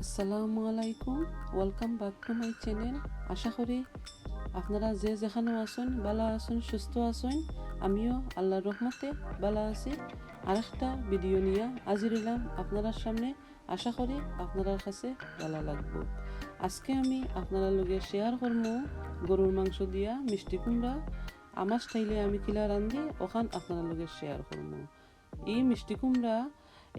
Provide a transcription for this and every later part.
আসসালামু আলাইকুম, welcome back to my channel. আশা করি আপনারা যে যেখানে আছেন ভালো আছেন, সুস্থ আছেন। আমিও আল্লাহর রহমতে ভালো আছি। আরেকটা ভিডিও নিয়ে হাজির হলাম আপনাদের সামনে। আশা করি আপনাদের কাছে ভালো লাগবে। আজকে আমি আপনারা লগে শেয়ার করবো গরুর মাংস দিয়া মিষ্টি কুমড়া। আমার স্টাইলে আমি কিলা রান্ধি ওখান আপনারা লগে শেয়ার করবো। এই মিষ্টি কুমড়া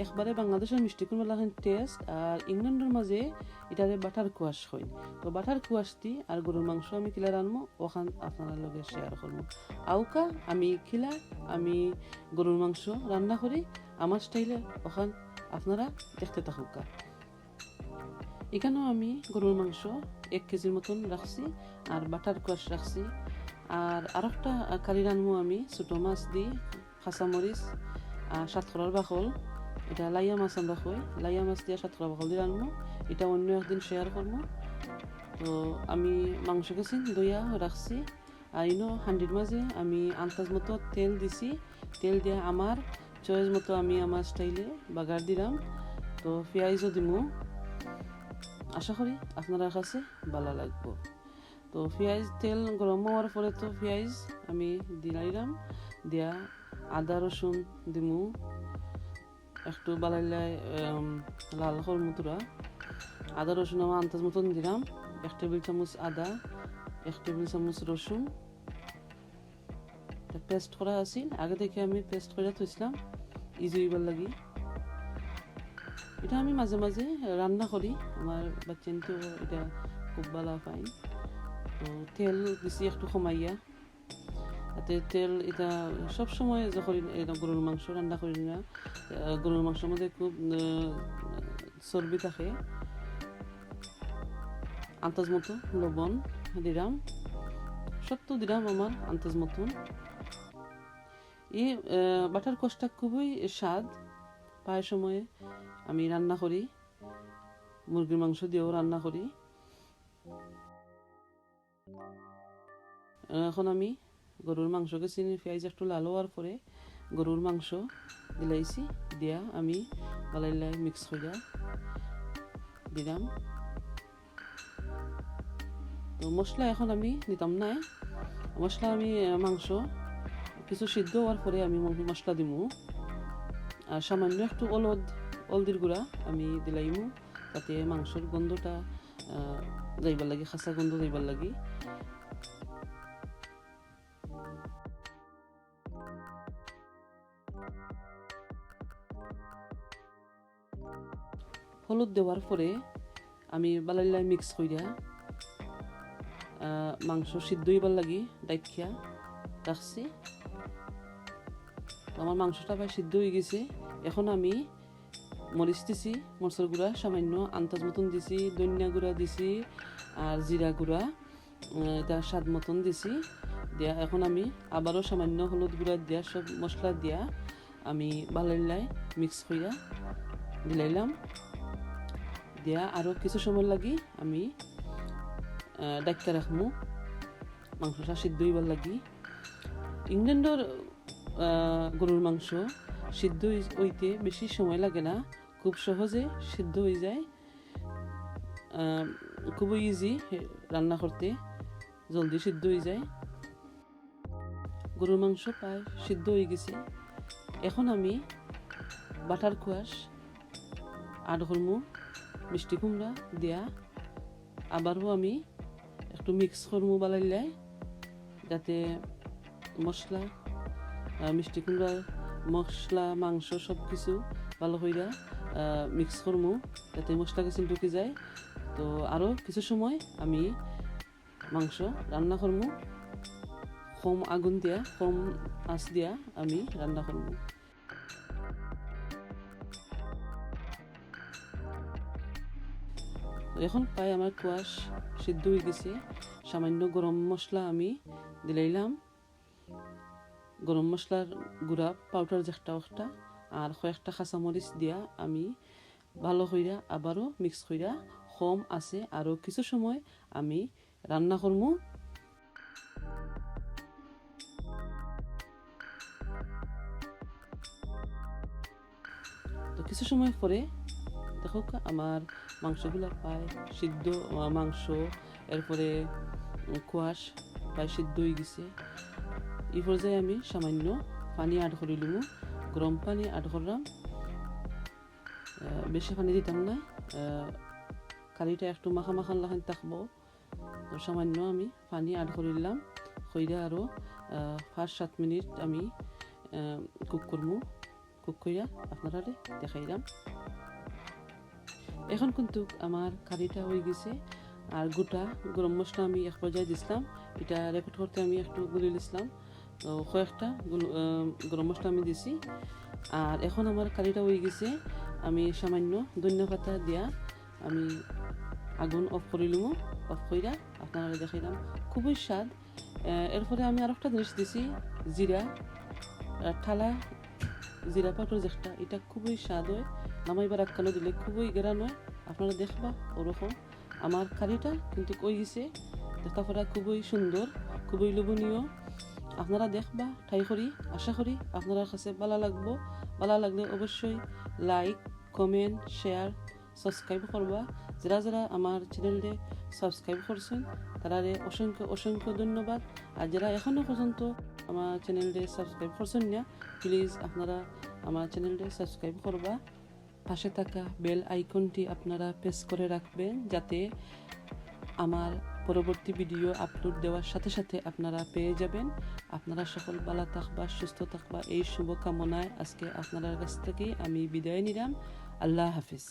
একবারে বাংলাদেশের মিষ্টি কুমড়া লাগান টেস্ট, আর ইংল্যান্ডের মাঝে এটারে বাটার কুয়াশ হয়। তো বাটার কুয়াশ দি আর গরুর মাংস আমি কিলা রানবো ওখান আপনার লগে শেয়ার করবো। আউকা আমি গরুর মাংস রান্না করি আমার স্টাইলে, ওখান আপনারা দেখতে থাকুকা। এখানেও আমি গরুর মাংস 1 কেজির মতন রাখছি আর বাটার কুয়াশ রাখছি। আর একটা কারি রানবো আমি ছোটো মাছ দি, কাঁচামরিচ, সাতকরার বাকল, এটা লাইয়া মাছ আমরা কই, লাইয়া মাছ দিয়ে সাতকরা বাকল দিয়ে রানবো। এটা অন্য একদিন শেয়ার করবো। তো আমি মাংস গেছি দইয়া রাখছি। আর ইনো হান্ডির মাঝে আমি আন্দাজ মতো তেল দিছি। তেল দিয়ে আমার চয়েস মতো আমি আমার স্টাইলে বাগার দিলাম। তো পেঁয়াজও দিমু, আশা করি আপনার কাছে ভালো লাগবো। তো পেঁয়াজ তেল গরম হওয়ার পরে তো পেঁয়াজ আমি দিলাম, দিয়া আদা রসুন দিমু একটু বালাইলাই লাল করমুতুরা। আদা রসুন আমার আন্দাজ মতন দিলাম। 1 টেবিল চামচ আদা, 1 টেবিল চামচ রসুন পেস্ট করা আছিল। আগে থেকে আমি পেস্ট করে থইছিলাম ইজি হইবার লাগি। এটা আমি মাঝে মাঝে রান্না করি, আমার বাচ্চানকেও এটা খুব ভালো পাই। তো তেল বেশি একটু কমাইয়া, তাতে তেল এটা সবসময় যখন এটা গরুর মাংস রান্না করি না, গরুর মাংসের মধ্যে খুব চর্বি থাকে। আন্দাজ মতো লবণ দিলাম, সব তো দিলাম আমার আন্দাজ মতন। এই বাটার কষটা খুবই স্বাদ। প্রায় সময়ে আমি রান্না করি, মুরগির মাংস দিয়েও রান্না করি। এখন আমি গরুর মাংসকে চিনি পেঁয়াজ একটু লাল হওয়ার পরে গরুর মাংস দিলাইছি, দিয়া আমি বালাই মিক্স করিয়া দিলাম। তো মশলা এখন আমি দিতাম না, মশলা আমি মাংস কিছু সিদ্ধ হওয়ার পরে আমি মশলা দিমু। আর সামান্য একটু হলদির গুঁড়া আমি দিলাইমু, তাতে মাংসের গন্ধটা যাইবার লাগি, খাসা গন্ধ যাইবার লাগি। হলুদ দেওয়ার পরে আমি বালাইলাই মিক্স করিয়া মাংস সিদ্ধ হইবার লাগি ডাইখিয়া রাখছি। আমার মাংসটা প্রায় সিদ্ধ হয়ে গেছে। এখন আমি মরিচ দিছি, মরিচের গুঁড়া সামান্য আন্দাজ মতন দিছি, ধনিয়া গুঁড়া দিছি আর জিরা গুঁড়া এটা স্বাদ মতন দিছি। দিয়া এখন আমি আবারও সামান্য হলুদ গুঁড়া দিয়া সব মশলা দিয়া আমি বালাইলাই মিক্স করিয়া দিলাইলাম। দিয়া আরও কিছু সময় লাগি আমি ডাক্কা রাখমু মাংসটা সিদ্ধ হইবার লাগি। ইংল্যান্ডের গরুর মাংস সিদ্ধ হইতে বেশি সময় লাগে না, খুব সহজে সিদ্ধ হয়ে যায়, খুবই ইজি রান্না করতে, জলদি সিদ্ধ হয়ে যায়। গরুর মাংস প্রায় সিদ্ধ হয়ে গেছে। এখন আমি বাটার কুয়াশ আড করমু মিষ্টি কুমড়া দিয়া, আবারও আমি একটু মিক্স করমু বালাইলাই, যাতে মশলা মিষ্টি কুমড়া মশলা মাংস সব কিছু ভালো কইরা মিক্স করমু, যাতে মশলা কিছু ঢুকে যায়। তো আরও কিছু সময় আমি মাংস রান্না করমু, কম আগুন দিয়া কম আঁচ দিয়া আমি রান্না করমু। এখন প্রায় আমার কুয়াশ সিদ্ধ হয়ে গেছে। সামান্য গরম মশলা আমি দিলাইলাম, গরম মশলার গুঁড়া পাউডার একটা আর কয়েকটা কাঁচামরিচ দিয়া আমি ভালো কইরা আবারও মিক্স কইরা কম আছে আরও কিছু সময় আমি রান্না করমু। তো কিছু সময় পরে দেখো আমার মাংসগুলো প্রায় সিদ্ধ, মাংস এরপরে কোয়াশ প্রায় সিদ্ধ হয়ে গেছে। এই পর্যায়ে আমি সামান্য পানি অ্যাড করে নিব, গরম পানি অ্যাড করলাম, বেশি পানি দিতাম না, কারিটা একটু মাখা মাখান লাখান থাকবো। তো সামান্য আমি পানি অ্যাড করে দিলাম, কইরা আরও 5-7 মিনিট আমি কুক করবো। কুক কইরা আপনারা দেখাইলাম। এখন কিন্তু আমার কারিটা হয়ে গেছে। আর গোটা গরম মশলা আমি এক পর্যায়ে দিছিলাম, এটা রেকর্ড করতে আমি একটু গুলি দিছিলাম, কয়েকটা গরম মশলা আমি দিছি। আর এখন আমার কারিটা হয়ে গেছে। আমি সামান্য ধনিয়া পাতা দিয়া আমি আগুন অফ করে নিব। অফ কইরা আপনারা দেখাইলাম, খুবই স্বাদ। এরপরে আমি আরেকটা জিনিস দিছি, জিরা, ঠালা জিরা পাউডার যেটা, এটা খুবই স্বাদ হয়। নামাইবার আক্কানো দিলে খুবই গেরান হয়। আপনারা দেখবা ওরকম আমার কারিটা কিন্তু কই গেছে, দেখা পড়া খুবই সুন্দর, খুবই লোভনীয়। আপনারা দেখবা, ট্রাই করি, আশা করি আপনার কাছে ভালো লাগবো। ভালো লাগলে অবশ্যই লাইক, কমেন্ট, শেয়ার, সাবস্ক্রাইব করবা। যারা যারা আমার চ্যানেলে সাবস্ক্রাইব করছেন তারারে অসংখ্য অসংখ্য ধন্যবাদ। আর যারা এখনও পর্যন্ত আমার চ্যানেলে সাবস্ক্রাইব করছেন না, প্লিজ আপনারা আমার চ্যানেলে সাবস্ক্রাইব করবা। পাশে থাকা বেল আইকনটি আপনারা প্রেস করে রাখবেন, যাতে আমার পরবর্তী ভিডিও আপলোড দেওয়ার সাথে সাথে আপনারা পেয়ে যাবেন। আপনারা সকল ভালো থাকবা, সুস্থ থাকবা, এই শুভকামনায় আজকে আপনার কাছ থেকে আমি বিদায় নিলাম। আল্লাহ হাফিজ।